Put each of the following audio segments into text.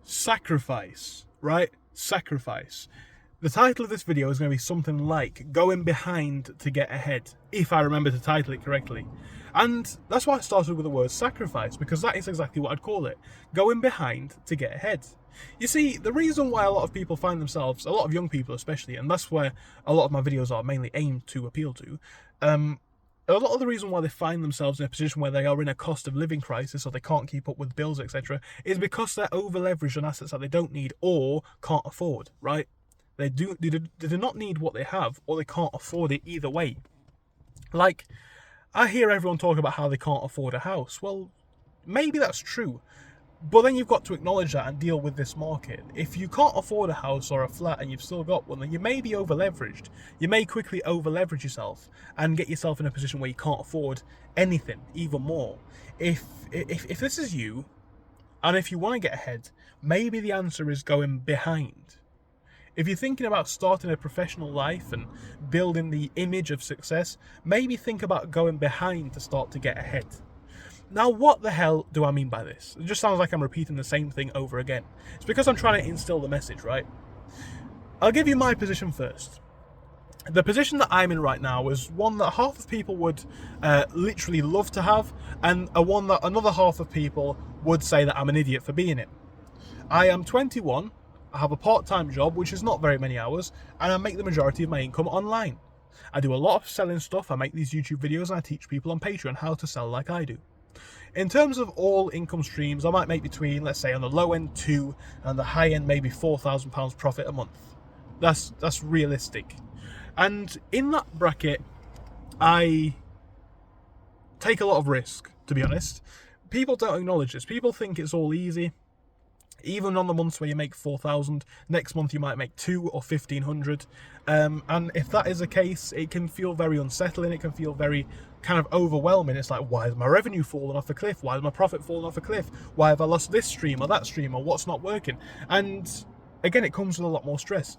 Sacrifice, right? Sacrifice. The title of this video is going to be something like Going Behind to Get Ahead, if I remember to title it correctly. And that's why I started with the word sacrifice, because that is exactly what I'd call it. Going behind to get ahead. You see, the reason why a lot of people find themselves, a lot of young people especially, and that's where a lot of my videos are mainly aimed to appeal to, a lot of the reason why they find themselves in a position where they are in a cost of living crisis or they can't keep up with bills, etc., is because they're over-leveraged on assets that they don't need or can't afford, right? They do not need what they have, or they can't afford it either way. Like, I hear everyone talk about how they can't afford a house. Well, maybe that's true. But then you've got to acknowledge that and deal with this market. If you can't afford a house or a flat and you've still got one, then you may be over-leveraged. You may quickly over-leverage yourself and get yourself in a position where you can't afford anything, even more. If this is you, and if you want to get ahead, maybe the answer is going behind. If you're thinking about starting a professional life and building the image of success, maybe think about going behind to start to get ahead. Now, what the hell do I mean by this? It just sounds like I'm repeating the same thing over again. It's because I'm trying to instill the message, right? I'll give you my position first. The position that I'm in right now is one that half of people would literally love to have, and one that another half of people would say that I'm an idiot for being in. I am 21, I have a part-time job, which is not very many hours, and I make the majority of my income online. I do a lot of selling stuff, I make these YouTube videos, and I teach people on Patreon how to sell like I do. In terms of all income streams, I might make between, let's say, on the low end 2 and the high end maybe £4,000 profit a month. That's realistic. And in that bracket, I take a lot of risk, to be honest. People don't acknowledge this. People think it's all easy. Even on the months where you make 4,000, next month you might make 2 or 1,500. And if that is the case, it can feel very unsettling. It can feel very kind of overwhelming. It's like, why is my revenue falling off a cliff? Why is my profit falling off a cliff? Why have I lost this stream or that stream, or what's not working? And again, it comes with a lot more stress.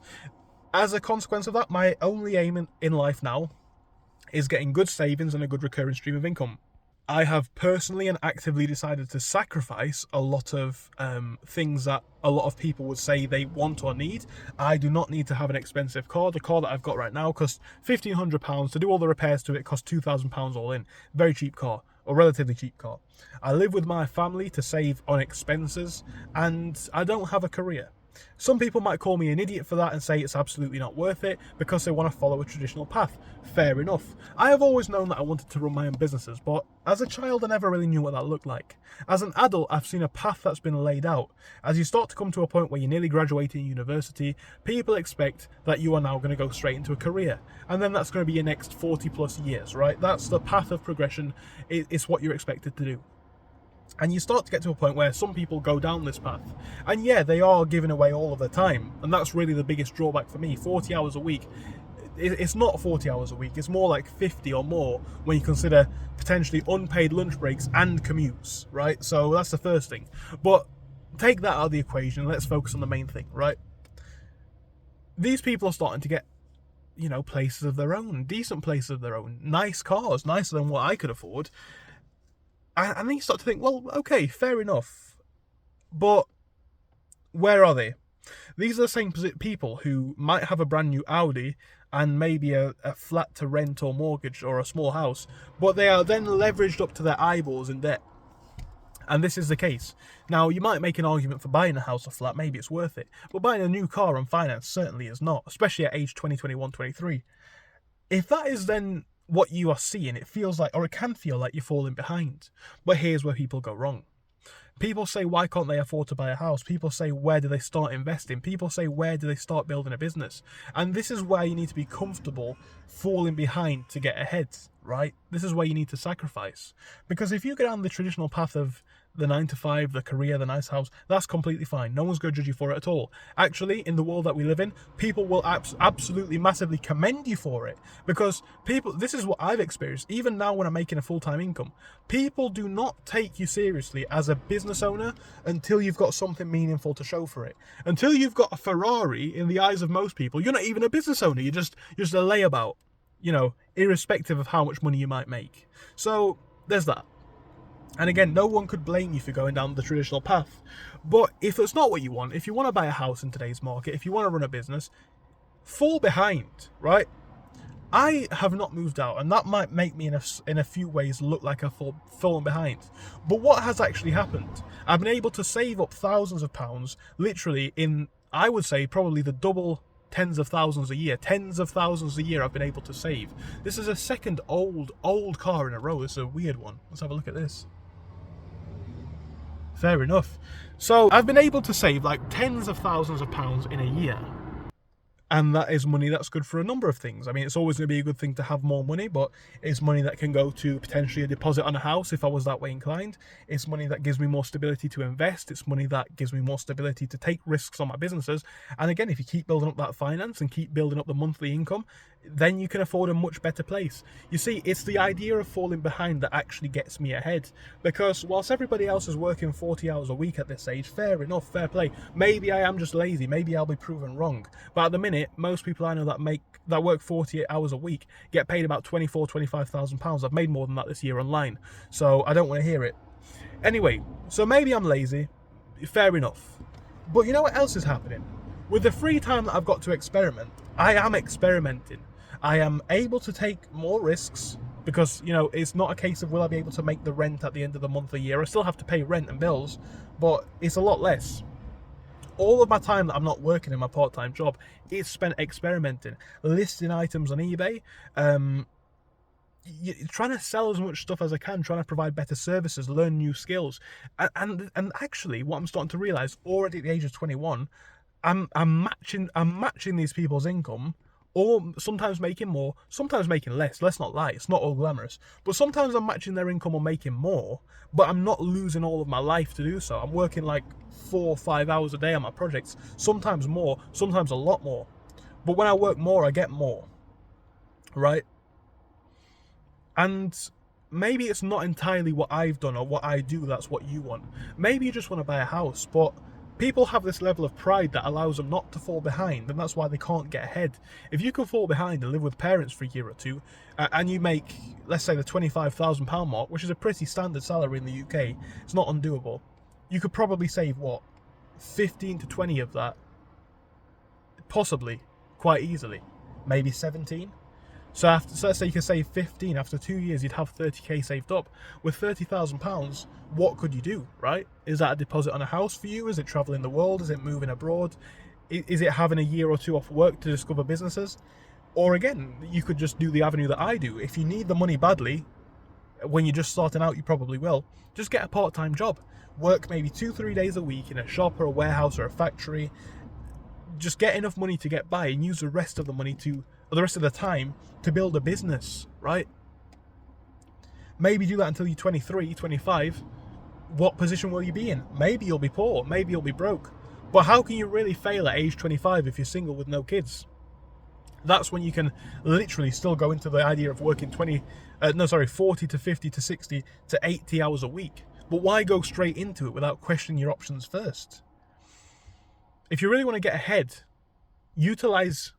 As a consequence of that, my only aim in life now is getting good savings and a good recurring stream of income. I have personally and actively decided to sacrifice a lot of things that a lot of people would say they want or need. I do not need to have an expensive car. The car that I've got right now costs £1,500. To do all the repairs to it costs £2,000 all in. Very cheap car, or relatively cheap car. I live with my family to save on expenses, and I don't have a career. Some people might call me an idiot for that and say it's absolutely not worth it because they want to follow a traditional path. Fair enough. I have always known that I wanted to run my own businesses, but as a child I never really knew what that looked like. As an adult, I've seen a path that's been laid out. As you start to come to a point where you're nearly graduating university, people expect that you are now going to go straight into a career. And then that's going to be your next 40 plus years, right? That's the path of progression. It's what you're expected to do. And you start to get to a point where some people go down this path. And yeah, they are giving away all of their time. And that's really the biggest drawback for me. 40 hours a week. It's not 40 hours a week. It's more like 50 or more when you consider potentially unpaid lunch breaks and commutes, right? So that's the first thing. But take that out of the equation. Let's focus on the main thing, right? These people are starting to get, places of their own. Decent places of their own. Nice cars. Nicer than what I could afford. And then you start to think, well, okay, fair enough. But where are they? These are the same people who might have a brand new Audi and maybe a flat to rent or mortgage or a small house, but they are then leveraged up to their eyeballs in debt. And this is the case. Now, you might make an argument for buying a house or flat, maybe it's worth it. But buying a new car on finance certainly is not, especially at age 20, 21, 23. If that is then what you are seeing, it feels like, or it can feel like, you're falling behind. But here's where people go wrong. People say, why can't they afford to buy a house? People say, where do they start investing? People say, where do they start building a business? And this is where you need to be comfortable falling behind to get ahead, right? This is where you need to sacrifice. Because if you go down the traditional path of the 9 to 5, the career, the nice house, that's completely fine. No one's going to judge you for it at all. Actually, in the world that we live in, people will absolutely massively commend you for it. Because this is what I've experienced, even now when I'm making a full-time income. People do not take you seriously as a business owner until you've got something meaningful to show for it. Until you've got a Ferrari, in the eyes of most people, you're not even a business owner. You're just a layabout, irrespective of how much money you might make. So there's that. And again, no one could blame you for going down the traditional path. But if it's not what you want, if you want to buy a house in today's market, if you want to run a business, fall behind, right? I have not moved out, and that might make me in a few ways look like I've fallen behind. But what has actually happened? I've been able to save up thousands of pounds, literally in, I would say, probably the double, tens of thousands a year. Tens of thousands a year I've been able to save. This is a second old car in a row. It's a weird one. Let's have a look at this. Fair enough. So I've been able to save like tens of thousands of pounds in a year. And that is money that's good for a number of things. I mean, it's always going to be a good thing to have more money, but it's money that can go to potentially a deposit on a house if I was that way inclined. It's money that gives me more stability to invest. It's money that gives me more stability to take risks on my businesses. And again, if you keep building up that finance and keep building up the monthly income, then you can afford a much better place. You see, it's the idea of falling behind that actually gets me ahead. Because whilst everybody else is working 40 hours a week at this age, fair enough, fair play. Maybe I am just lazy. Maybe I'll be proven wrong. But at the minute, most people I know that work 48 hours a week get paid about £25,000. I've made more than that this year online. So I don't want to hear it. Anyway, so maybe I'm lazy. Fair enough. But you know what else is happening? With the free time that I've got to experiment, I am experimenting. I am able to take more risks because, you know, it's not a case of will I be able to make the rent at the end of the month or year. I still have to pay rent and bills, but it's a lot less. All of my time that I'm not working in my part-time job is spent experimenting, listing items on eBay, trying to sell as much stuff as I can, trying to provide better services, learn new skills. And actually, what I'm starting to realize already at the age of 21, I'm matching these people's income, or sometimes making more, sometimes making less. Let's not lie, it's not all glamorous. But sometimes I'm matching their income or making more, but I'm not losing all of my life to do so. I'm working like 4 or 5 hours a day on my projects, sometimes more, sometimes a lot more. But when I work more, I get more, right? And maybe it's not entirely what I've done or what I do that's what you want. Maybe you just want to buy a house, but people have this level of pride that allows them not to fall behind, and that's why they can't get ahead. If you can fall behind and live with parents for a year or two, and you make, let's say, the £25,000 mark, which is a pretty standard salary in the UK, it's not undoable. You could probably save, what, 15 to 20 of that? Possibly, quite easily. Maybe 17? So let's say you could save 15, after 2 years you'd have 30k saved up. With £30,000, what could you do, right? Is that a deposit on a house for you? Is it traveling the world? Is it moving abroad? Is it having a year or two off work to discover businesses? Or again, you could just do the avenue that I do. If you need the money badly, when you're just starting out, you probably will. Just get a part-time job. Work maybe 2-3 days a week in a shop or a warehouse or a factory. Just get enough money to get by and use the rest of the money the rest of the time to build a business, right? Maybe do that until you're 23, 25. What position will you be in? Maybe you'll be poor, maybe you'll be broke. But how can you really fail at age 25 if you're single with no kids? That's when you can literally still go into the idea of working 40 to 50 to 60 to 80 hours a week. But why go straight into it without questioning your options first? If you really want to get ahead, utilize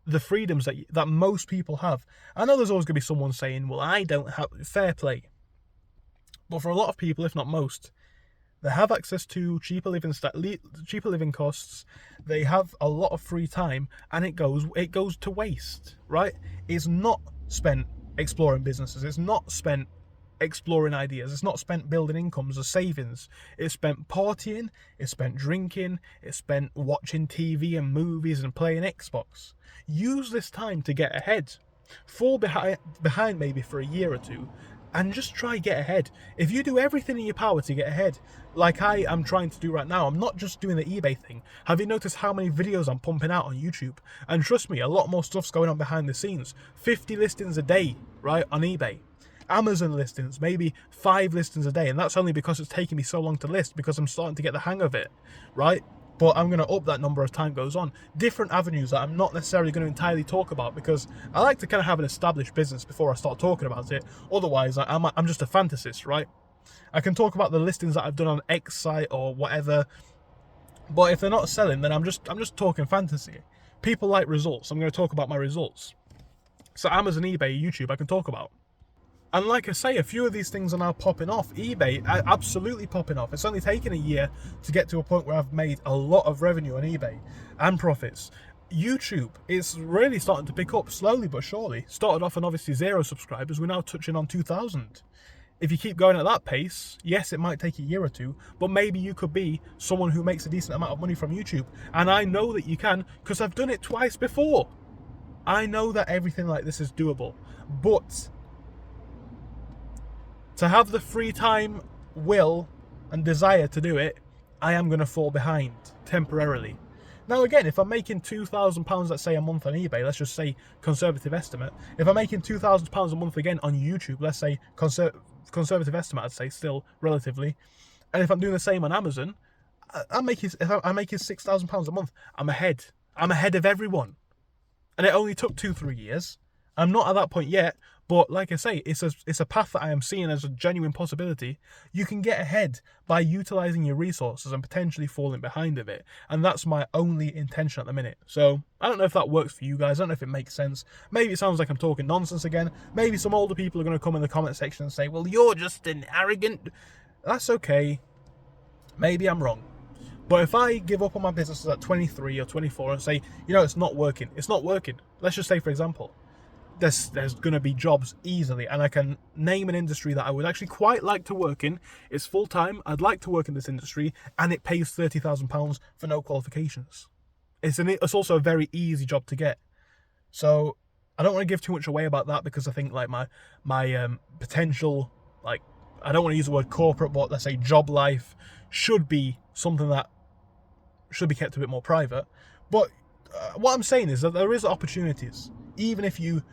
the freedoms that most people have. I know there's always going to be someone saying, well, I don't have, fair play. But for a lot of people, if not most, they have access to cheaper living costs. They have a lot of free time, and it goes to waste, right? It's not spent exploring businesses. It's not spent exploring ideas. It's not spent building incomes or savings. It's spent partying. It's spent drinking. It's spent watching TV and movies and playing Xbox. Use this time to get ahead. Fall behind maybe for a year or two, and just try get ahead. If you do everything in your power to get ahead, like I am trying to do right now, I'm not just doing the eBay thing. Have you noticed how many videos I'm pumping out on YouTube? And trust me, a lot more stuff's going on behind the scenes. 50 listings a day, right, on eBay. Amazon listings, maybe 5 listings a day, and that's only because it's taking me so long to list, because I'm starting to get the hang of it, right? But I'm going to up that number as time goes on. Different avenues that I'm not necessarily going to entirely talk about, because I like to kind of have an established business before I start talking about it. Otherwise, I'm just a fantasist, right? I can talk about the listings that I've done on X site or whatever, but if they're not selling, then I'm just talking fantasy. People like results. I'm going to talk about my results. So Amazon, eBay, YouTube, I can talk about. And like I say, a few of these things are now popping off. eBay, absolutely popping off. It's only taken a year to get to a point where I've made a lot of revenue on eBay and profits. YouTube is really starting to pick up slowly but surely. Started off on obviously 0 subscribers. We're now touching on 2,000. If you keep going at that pace, yes, it might take a year or two, but maybe you could be someone who makes a decent amount of money from YouTube. And I know that you can, because I've done it twice before. I know that everything like this is doable. But to have the free time, will, and desire to do it, I am going to fall behind temporarily. Now again, if I'm making £2,000, let's say, a month on eBay, let's just say conservative estimate. If I'm making £2,000 a month again on YouTube, let's say conservative estimate, I'd say still relatively. And if I'm doing the same on Amazon, I'm making £6,000 a month. I'm ahead. I'm ahead of everyone. And it only took 2-3 years. I'm not at that point yet, but like I say, it's a path that I am seeing as a genuine possibility. You can get ahead by utilising your resources and potentially falling behind of it. And that's my only intention at the minute. So I don't know if that works for you guys. I don't know if it makes sense. Maybe it sounds like I'm talking nonsense again. Maybe some older people are going to come in the comment section and say, well, you're just an arrogant... That's okay. Maybe I'm wrong. But if I give up on my businesses at 23 or 24 and say, you know, it's not working. Let's just say, for example, there's going to be jobs easily, and I can name an industry that I would actually quite like to work in. It's full-time. I'd like to work in this industry, and it pays £30,000 for no qualifications. It's also a very easy job to get. So I don't want to give too much away about that, because I think like my potential, like, I don't want to use the word corporate, but let's say job life should be something that should be kept a bit more private. But what I'm saying is that there is opportunities, even if you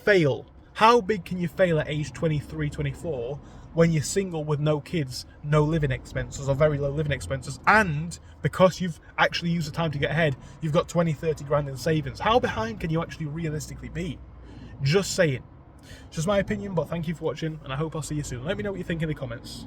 fail. How big can you fail at age 23, 24 when you're single with no kids, no living expenses or very low living expenses, and because you've actually used the time to get ahead, you've got 20, 30 grand in savings? How behind can you actually realistically be? Just saying. It's just my opinion, but thank you for watching, and I hope I'll see you soon. Let me know what you think in the comments.